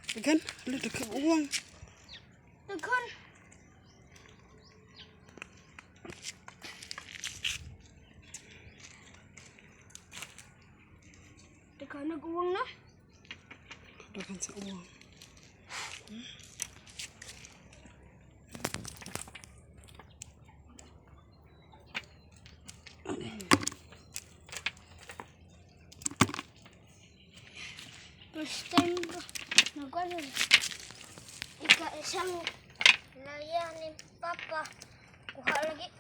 Dagan, ala dagang uwang. Daghan. Daghan nag-uwang na. Dagan sa uwang. First time ko nag-ano. Ika-isang laya ni Papa. Kuha lagi.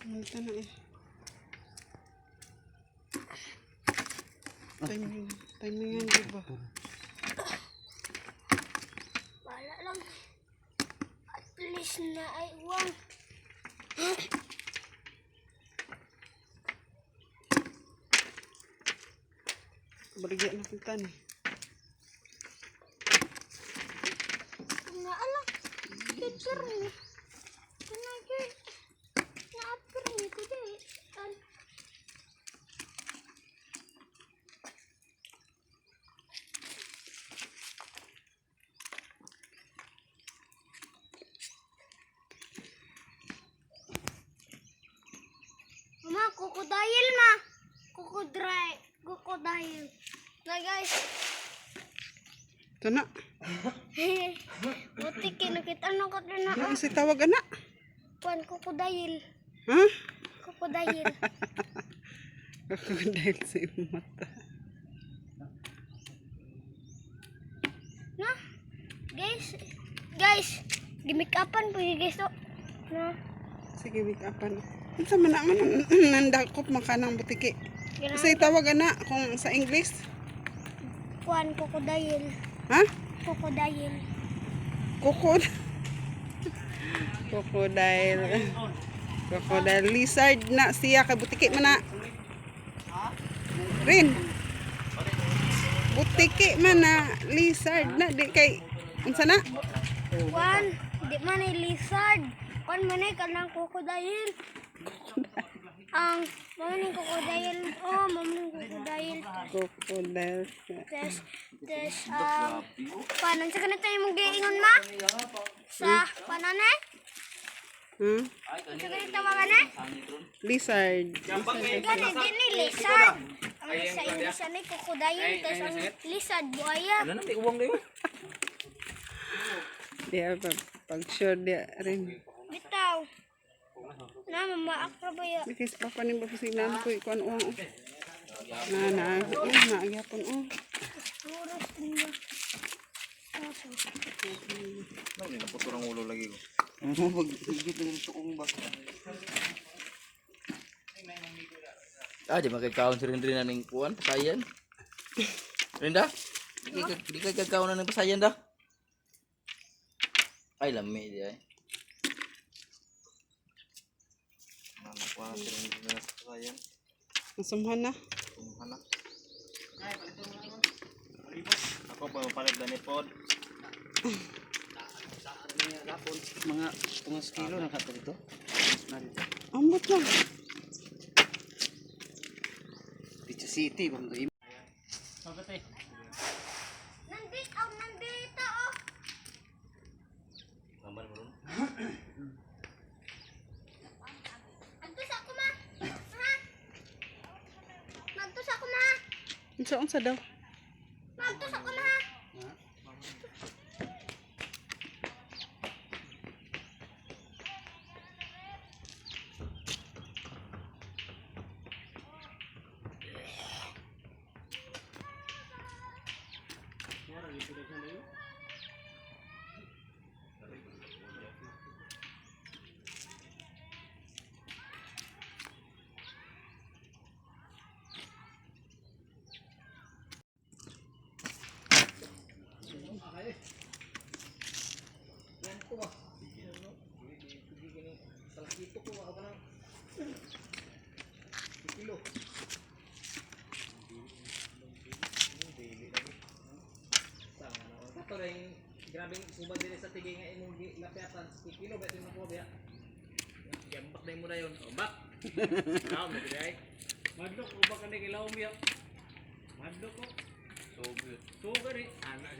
Malta na eh. Timingan di ba? Wala lang. At least na ay uwang. Baligyan na kita ni. Naalang. Picture ni. Kanagay. Na-apir ni ko di. Mama, kukudail ma. Kukudail. Na guys. Ito na. Buti kinakita na ko din na. Ano si tawag anak? Kuan kukudail. Ha? Kukudail. Dahil sa iyong mata. Na? Guys. Gimikapan po yung guys to. Na? Sige, wake upan. Ano man naman nandakop makanang butiki. Kasi tawag anak kung sa English. Kuan kukudail. Ha? Kukudail. Kukod. Crocodile. Crocodile. Lizard na siya. Kay butiki man na. Rin. Butiki man na. Lizard na. Di kay. Unsa na? Kuan. Di man ay lizard. Kuan man ay kanang kukudail. Ang mamaning kukudail. Oh, mamaning kukudail. Crocodile. Paano sa kanito yung mong giingon ma? Sa pananay? Hmm? Sa kanito mga na? Lizard. Gani, gini, lizard. Ang sa English ay kukudail. Tapos ang lizard, buaya. Ano na, may uwang na yun? Dia pag sure dia rin. Bitaw. Na, mamaak na ba yun? Bikis papa ni bapasinan ko ikuan uang. Na agyapon oh. Oras niya. Ano, naputo ng ulo lagi ko. Ano, pag-higit na yung tukong ba? Ah, di magkakaon si Rindri na ng kuwan, pasayan. Rinda? Di ka kakaon na ng pasayan da? Ay, lami di ay. Nakuha na si Rindri na sa pasayan. Nasumhan na. Tumuhan na. Ako pa mapalit na ni Pod. Mga 2 kilo na kato dito. Ambot lang. Dito City, bang doon. Nandito, oh. Gambar mo ron. Magtus ako ma. Ha? Magtus ako ma. Unsa daw? Magtus ako ma. Grabing subad din sa tigay nga imong lapiatan sa kilo ba ito mo biya. Yambak na mo na yon. Bak. Now mo dai. Magdok ubak ka ni ilaw biya. Adlo ko. So good. Sugar eh. Anak